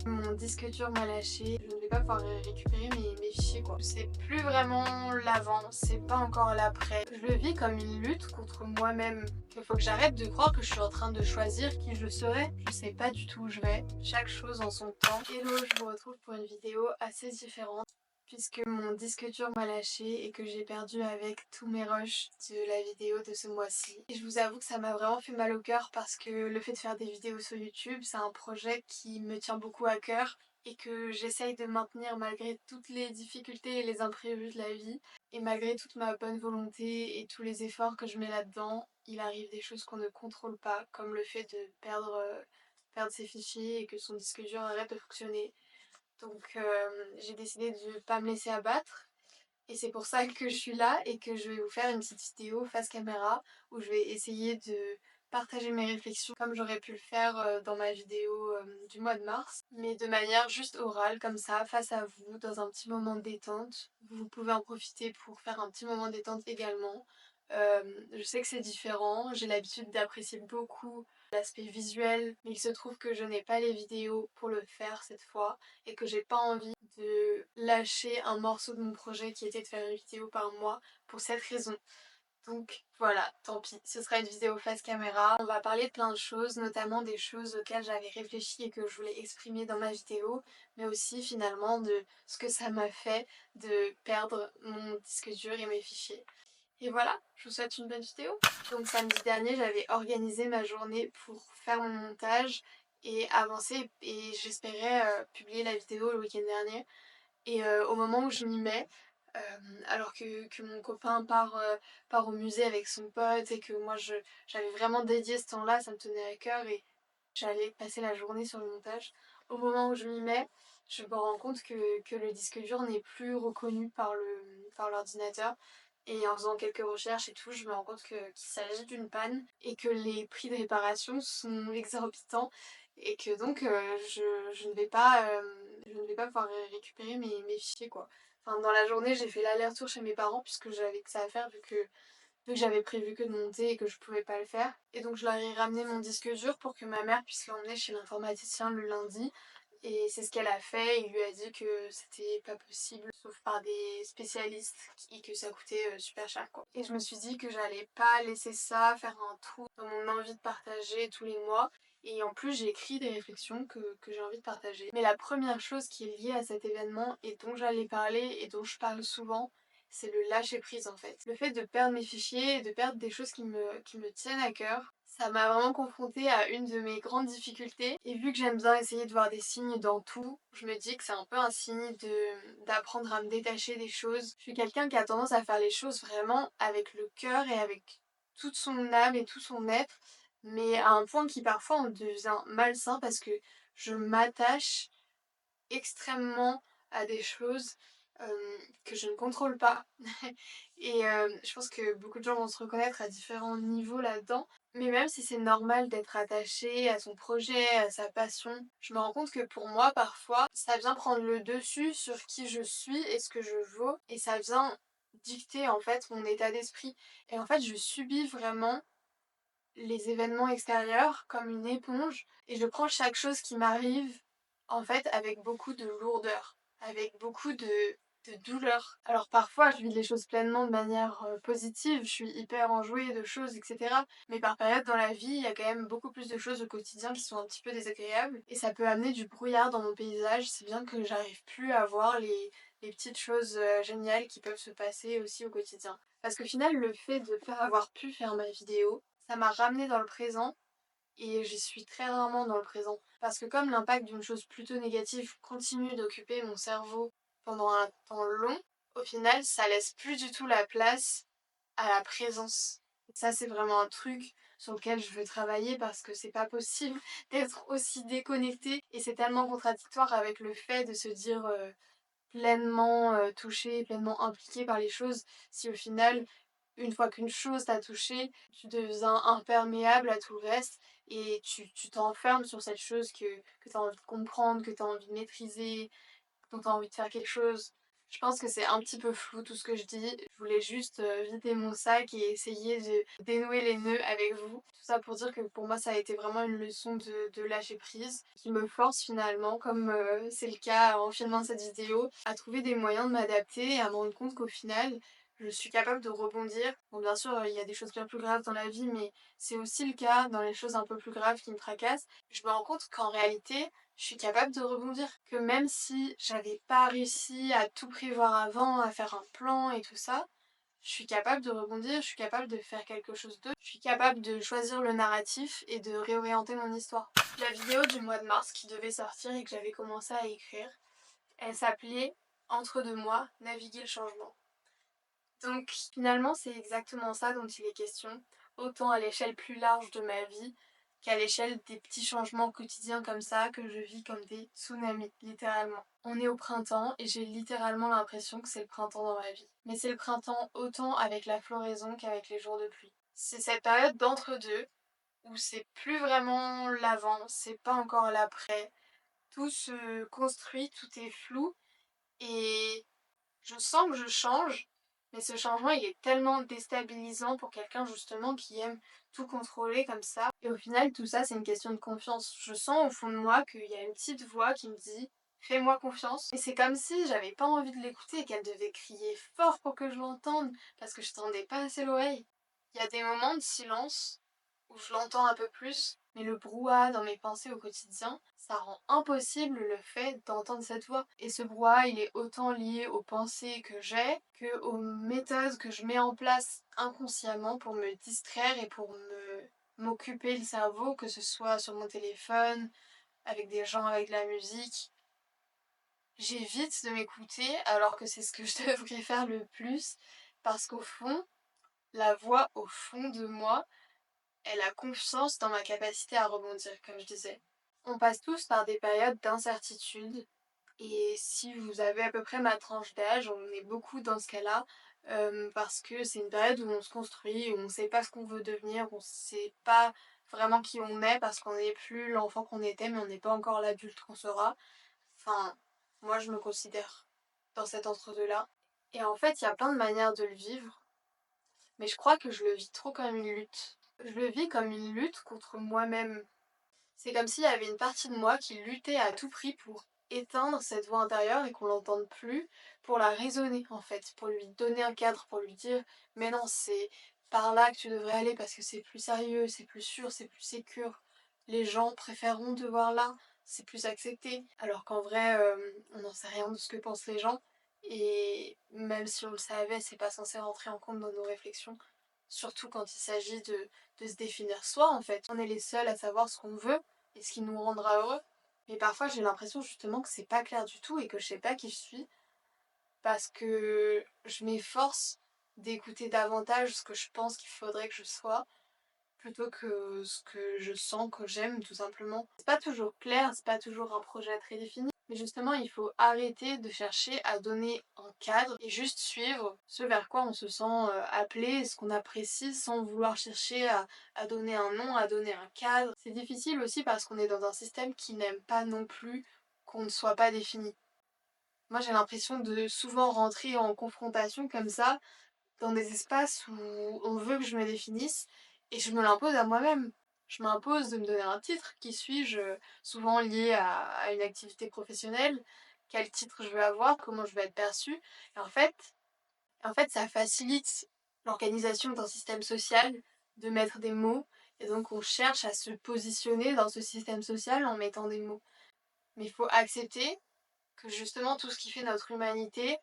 Mon disque dur m'a lâché, je ne vais pas pouvoir récupérer mes fichiers quoi. C'est plus vraiment l'avant, c'est pas encore l'après. Je le vis comme une lutte contre moi-même. Il faut que j'arrête de croire que je suis en train de choisir qui je serai. Je sais pas du tout où je vais. Chaque chose en son temps. Hello, je vous retrouve pour une vidéo assez différente puisque mon disque dur m'a lâché et que j'ai perdu avec tous mes rushs de la vidéo de ce mois-ci. Et je vous avoue que ça m'a vraiment fait mal au cœur parce que le fait de faire des vidéos sur YouTube, c'est un projet qui me tient beaucoup à cœur et que j'essaye de maintenir malgré toutes les difficultés et les imprévus de la vie. Et malgré toute ma bonne volonté et tous les efforts que je mets là-dedans, il arrive des choses qu'on ne contrôle pas, comme le fait de perdre ses fichiers et que son disque dur arrête de fonctionner. Donc j'ai décidé de ne pas me laisser abattre et c'est pour ça que je suis là et que je vais vous faire une petite vidéo face caméra où je vais essayer de partager mes réflexions comme j'aurais pu le faire dans ma vidéo du mois de mars, mais de manière juste orale comme ça, face à vous, dans un petit moment de détente. Vous pouvez en profiter pour faire un petit moment de détente également. Je sais que c'est différent, j'ai l'habitude d'apprécier beaucoup l'aspect visuel, mais il se trouve que je n'ai pas les vidéos pour le faire cette fois et que j'ai pas envie de lâcher un morceau de mon projet qui était de faire une vidéo par mois pour cette raison. Donc voilà, tant pis, ce sera une vidéo face caméra. On va parler de plein de choses, notamment des choses auxquelles j'avais réfléchi et que je voulais exprimer dans ma vidéo, mais aussi finalement de ce que ça m'a fait de perdre mon disque dur et mes fichiers. Et voilà, je vous souhaite une bonne vidéo. Donc samedi dernier, j'avais organisé ma journée pour faire mon montage et avancer et j'espérais publier la vidéo le week-end dernier. Et au moment où je m'y mets, alors que mon copain part au musée avec son pote et que moi j'avais vraiment dédié ce temps-là, ça me tenait à cœur et j'allais passer la journée sur le montage. Au moment où je m'y mets, je me rends compte que le disque dur n'est plus reconnu par l'ordinateur. Et en faisant quelques recherches et tout, je me rends compte qu'il s'agit d'une panne et que les prix de réparation sont exorbitants et que donc je ne vais pas pouvoir récupérer mes fichiers quoi. Enfin, dans la journée, j'ai fait l'aller-retour chez mes parents puisque j'avais que ça à faire vu que j'avais prévu que de monter et que je pouvais pas le faire. Et donc je leur ai ramené mon disque dur pour que ma mère puisse l'emmener chez l'informaticien le lundi. Et c'est ce qu'elle a fait. Il lui a dit que c'était pas possible, sauf par des spécialistes et que ça coûtait super cher quoi. Et je me suis dit que j'allais pas laisser ça faire un trou dans mon envie de partager tous les mois. Et en plus, j'ai écrit des réflexions que j'ai envie de partager. Mais la première chose qui est liée à cet événement et dont j'allais parler et dont je parle souvent, c'est le lâcher prise en fait. Le fait de perdre mes fichiers et de perdre des choses qui me tiennent à cœur, ça m'a vraiment confrontée à une de mes grandes difficultés. Et vu que j'aime bien essayer de voir des signes dans tout, je me dis que c'est un peu un signe d'apprendre à me détacher des choses. Je suis quelqu'un qui a tendance à faire les choses vraiment avec le cœur et avec toute son âme et tout son être, mais à un point qui parfois en devient malsain parce que je m'attache extrêmement à des choses que je ne contrôle pas. Et je pense que beaucoup de gens vont se reconnaître à différents niveaux là-dedans. Mais même si c'est normal d'être attaché à son projet, à sa passion, je me rends compte que pour moi, parfois, ça vient prendre le dessus sur qui je suis et ce que je vaux. Et ça vient dicter en fait mon état d'esprit. Et en fait, je subis vraiment les événements extérieurs comme une éponge et je prends chaque chose qui m'arrive en fait avec beaucoup de lourdeur, avec beaucoup de douleur. Alors parfois je vis les choses pleinement de manière positive, je suis hyper enjouée de choses, etc. Mais par période dans la vie, il y a quand même beaucoup plus de choses au quotidien qui sont un petit peu désagréables et ça peut amener du brouillard dans mon paysage, si bien que j'arrive plus à voir les petites choses géniales qui peuvent se passer aussi au quotidien. Parce qu'au final, le fait de pas avoir pu faire ma vidéo, ça m'a ramené dans le présent et j'y suis très rarement dans le présent. Parce que comme l'impact d'une chose plutôt négative continue d'occuper mon cerveau pendant un temps long, au final, ça laisse plus du tout la place à la présence. Et ça, c'est vraiment un truc sur lequel je veux travailler parce que c'est pas possible d'être aussi déconnecté et c'est tellement contradictoire avec le fait de se dire pleinement touché, pleinement impliqué par les choses si au final une fois qu'une chose t'a touché, tu deviens imperméable à tout le reste et tu t'enfermes sur cette chose que tu as envie de comprendre, que tu as envie de maîtriser, dont tu as envie de faire quelque chose. Je pense que c'est un petit peu flou tout ce que je dis. Je voulais juste vider mon sac et essayer de dénouer les nœuds avec vous. Tout ça pour dire que pour moi ça a été vraiment une leçon de lâcher prise qui me force finalement, comme c'est le cas en filmant cette vidéo, à trouver des moyens de m'adapter et à me rendre compte qu'au final je suis capable de rebondir. Bon, bien sûr, il y a des choses bien plus graves dans la vie, mais c'est aussi le cas dans les choses un peu plus graves qui me tracassent. Je me rends compte qu'en réalité, je suis capable de rebondir. Que même si j'avais pas réussi à tout prévoir avant, à faire un plan et tout ça, je suis capable de rebondir, je suis capable de faire quelque chose d'autre, je suis capable de choisir le narratif et de réorienter mon histoire. La vidéo du mois de mars qui devait sortir et que j'avais commencé à écrire, elle s'appelait Entre deux mois, naviguer le changement. Donc finalement c'est exactement ça dont il est question, autant à l'échelle plus large de ma vie qu'à l'échelle des petits changements quotidiens comme ça que je vis comme des tsunamis, littéralement. On est au printemps et j'ai littéralement l'impression que c'est le printemps dans ma vie. Mais c'est le printemps autant avec la floraison qu'avec les jours de pluie. C'est cette période d'entre-deux où c'est plus vraiment l'avant, c'est pas encore l'après. Tout se construit, tout est flou et je sens que je change, mais ce changement il est tellement déstabilisant pour quelqu'un justement qui aime tout contrôler comme ça. Et au final, tout ça c'est une question de confiance. Je sens au fond de moi qu'il y a une petite voix qui me dit fais-moi confiance. Et c'est comme si j'avais pas envie de l'écouter et qu'elle devait crier fort pour que je l'entende parce que je tendais pas assez l'oreille. Il y a des moments de silence où je l'entends un peu plus, mais le brouhaha dans mes pensées au quotidien, ça rend impossible le fait d'entendre cette voix. Et ce brouhaha, il est autant lié aux pensées que j'ai que aux méthodes que je mets en place inconsciemment pour me distraire et pour m'occuper le cerveau, que ce soit sur mon téléphone, avec des gens, avec de la musique. J'évite de m'écouter alors que c'est ce que je devrais faire le plus parce qu'au fond, la voix au fond de moi, elle a confiance dans ma capacité à rebondir, comme je disais. On passe tous par des périodes d'incertitude et si vous avez à peu près ma tranche d'âge, on est beaucoup dans ce cas-là parce que c'est une période où on se construit, où on sait pas ce qu'on veut devenir, on sait pas vraiment qui on est parce qu'on n'est plus l'enfant qu'on était mais on n'est pas encore l'adulte qu'on sera. Enfin, moi je me considère dans cet entre-deux-là. Et en fait, il y a plein de manières de le vivre, mais je crois que je le vis trop comme une lutte. Je le vis comme une lutte contre moi-même. C'est comme s'il y avait une partie de moi qui luttait à tout prix pour éteindre cette voix intérieure et qu'on l'entende plus, pour la raisonner en fait, pour lui donner un cadre, pour lui dire mais non, c'est par là que tu devrais aller parce que c'est plus sérieux, c'est plus sûr, c'est plus sécure. Les gens préféreront te voir là, c'est plus accepté. Alors qu'en vrai, on n'en sait rien de ce que pensent les gens. Et même si on le savait, c'est pas censé rentrer en compte dans nos réflexions. Surtout quand il s'agit de se définir soi en fait. On est les seuls à savoir ce qu'on veut et ce qui nous rendra heureux. Mais parfois j'ai l'impression justement que c'est pas clair du tout et que je sais pas qui je suis parce que je m'efforce d'écouter davantage ce que je pense qu'il faudrait que je sois plutôt que ce que je sens que j'aime tout simplement. C'est pas toujours clair, c'est pas toujours un projet très défini, mais justement il faut arrêter de chercher à donner un cadre et juste suivre ce vers quoi on se sent appelé, ce qu'on apprécie sans vouloir chercher à donner un nom, à donner un cadre. C'est difficile aussi parce qu'on est dans un système qui n'aime pas non plus qu'on ne soit pas défini. Moi j'ai l'impression de souvent rentrer en confrontation comme ça dans des espaces où on veut que je me définisse et je me l'impose à moi-même. Je m'impose de me donner un titre. Qui suis-je? Souvent lié à une activité professionnelle. Quel titre je veux avoir? Comment je veux être perçue? Et en fait, ça facilite l'organisation d'un système social de mettre des mots. Et donc on cherche à se positionner dans ce système social en mettant des mots. Mais il faut accepter que justement tout ce qui fait notre humanité,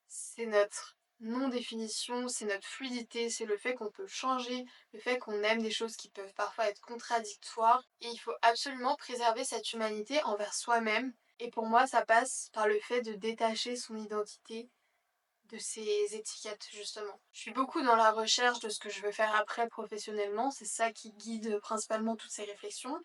c'est notre non-définition, c'est notre fluidité, c'est le fait qu'on peut changer, le fait qu'on aime des choses qui peuvent parfois être contradictoires. Et il faut absolument préserver cette humanité envers soi-même. Et pour moi, ça passe par le fait de détacher son identité de ces étiquettes, justement. Je suis beaucoup dans la recherche de ce que je veux faire après professionnellement, c'est ça qui guide principalement toutes ces réflexions.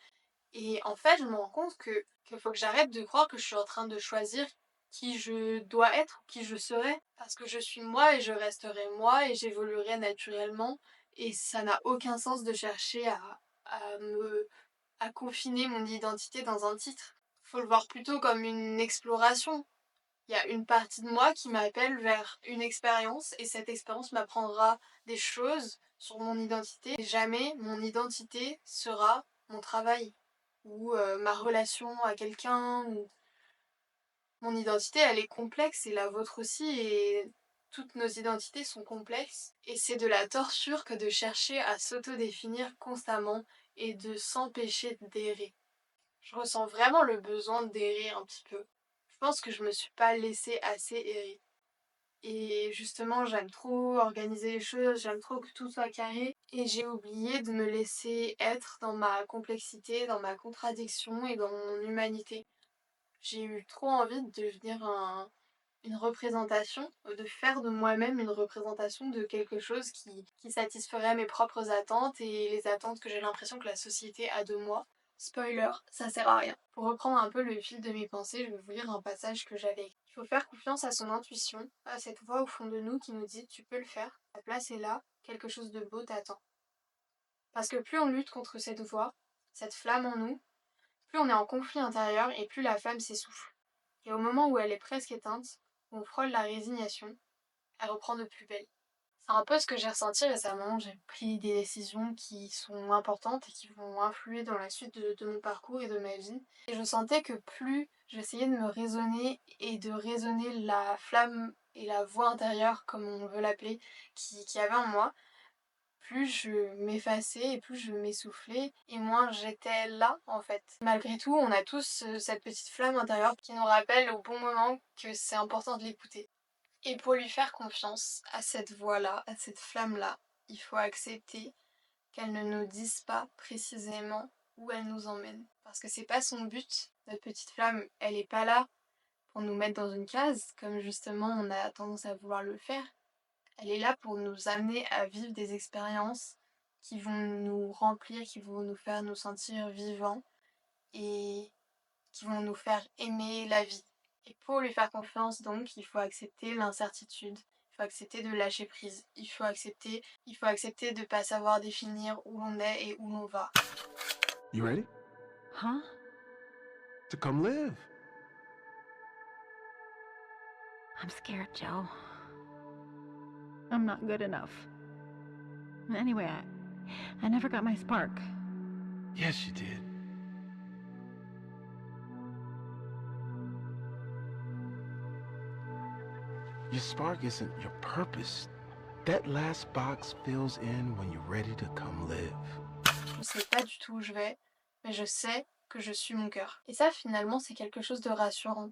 Et en fait, je me rends compte qu'il faut que j'arrête de croire que je suis en train de choisir qui je dois être ou qui je serai. Parce que je suis moi et je resterai moi et j'évoluerai naturellement. Et ça n'a aucun sens de chercher à confiner mon identité dans un titre. Faut le voir plutôt comme une exploration. Il y a une partie de moi qui m'appelle vers une expérience et cette expérience m'apprendra des choses sur mon identité. Et jamais mon identité sera mon travail ou ma relation à quelqu'un. Ou... Mon identité, elle est complexe et la vôtre aussi. Et toutes nos identités sont complexes. Et c'est de la torture que de chercher à s'autodéfinir constamment et de s'empêcher d'errer. Je ressens vraiment le besoin d'errer un petit peu. Je pense que je me suis pas laissée assez errer. Et justement, j'aime trop organiser les choses, j'aime trop que tout soit carré. Et j'ai oublié de me laisser être dans ma complexité, dans ma contradiction et dans mon humanité. J'ai eu trop envie de devenir une représentation, de faire de moi-même une représentation de quelque chose qui satisferait mes propres attentes et les attentes que j'ai l'impression que la société a de moi. Spoiler, ça sert à rien. Pour reprendre un peu le fil de mes pensées, je vais vous lire un passage que j'avais écrit. Il faut faire confiance à son intuition, à cette voix au fond de nous qui nous dit tu peux le faire, ta place est là, quelque chose de beau t'attend. Parce que plus on lutte contre cette voix, cette flamme en nous, plus on est en conflit intérieur et plus la flamme s'essouffle. Et au moment où elle est presque éteinte, où on frôle la résignation, elle reprend de plus belle. C'est un peu ce que j'ai ressenti récemment. J'ai pris des décisions qui sont importantes et qui vont influer dans la suite de mon parcours et de ma vie. Et je sentais que plus j'essayais de me raisonner et de raisonner la flamme et la voix intérieure, comme on veut l'appeler, qui avait en moi, plus je m'effaçais et plus je m'essoufflais et moins j'étais là en fait. Malgré tout, on a tous cette petite flamme intérieure qui nous rappelle au bon moment que c'est important de l'écouter. Et pour lui faire confiance à cette voix-là, à cette flamme-là, il faut accepter qu'elle ne nous dise pas précisément où elle nous emmène. Parce que c'est pas son but. Notre petite flamme, elle est pas là pour nous mettre dans une case, comme justement on a tendance à vouloir le faire. Elle est là pour nous amener à vivre des expériences qui vont nous remplir, qui vont nous faire nous sentir vivants et qui vont nous faire aimer la vie. Et pour lui faire confiance, donc, il faut accepter l'incertitude. Il faut accepter de lâcher prise. Il faut accepter de ne pas savoir définir où l'on est et où l'on va. You ready? Huh? To come live. I'm scared, Joe. I'm not good enough. Anyway, I never got my spark. Yes, you did. Your spark isn't your purpose. That last box fills in when you're ready to come live. Je sais pas du tout où je vais, mais je sais que je suis mon cœur. Et ça, finalement, c'est quelque chose de rassurant.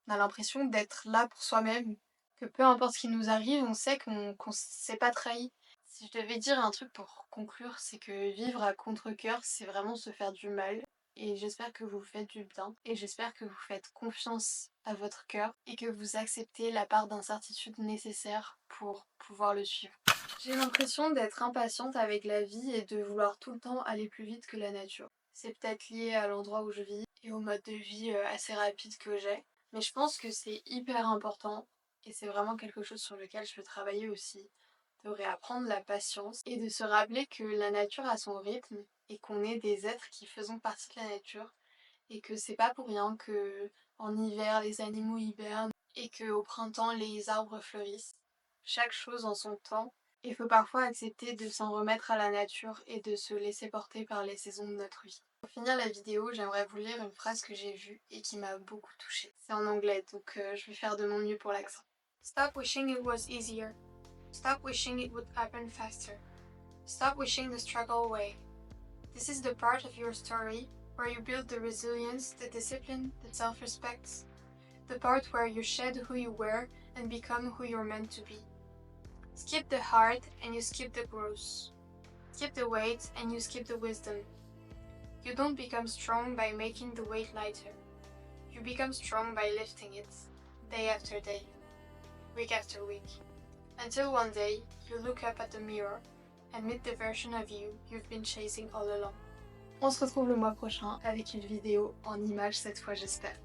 On a l'impression d'être là pour soi-même, que peu importe ce qui nous arrive, on sait qu'on s'est pas trahi. Si je devais dire un truc pour conclure, c'est que vivre à contre-cœur, c'est vraiment se faire du mal. Et j'espère que vous faites du bien. Et j'espère que vous faites confiance à votre cœur et que vous acceptez la part d'incertitude nécessaire pour pouvoir le suivre. J'ai l'impression d'être impatiente avec la vie et de vouloir tout le temps aller plus vite que la nature. C'est peut-être lié à l'endroit où je vis et au mode de vie assez rapide que j'ai. Mais je pense que c'est hyper important et c'est vraiment quelque chose sur lequel je veux travailler aussi. De réapprendre la patience et de se rappeler que la nature a son rythme et qu'on est des êtres qui faisons partie de la nature et que c'est pas pour rien que en hiver les animaux hibernent et que au printemps les arbres fleurissent. Chaque chose en son temps. Il faut parfois accepter de s'en remettre à la nature et de se laisser porter par les saisons de notre vie. Pour finir la vidéo, j'aimerais vous lire une phrase que j'ai vue et qui m'a beaucoup touchée. C'est en anglais, donc je vais faire de mon mieux pour l'accent. Stop wishing it was easier. Stop wishing it would happen faster. Stop wishing the struggle away. This is the part of your story where you build the resilience, the discipline, the self-respect. The part where you shed who you were and become who you're meant to be. Skip the hard and you skip the growth. Skip the weight and you skip the wisdom. You don't become strong by making the weight lighter. You become strong by lifting it, day after day, week after week. Until one day, you look up at the mirror and meet the version of you you've been chasing all along. On se retrouve le mois prochain avec une vidéo en images cette fois j'espère.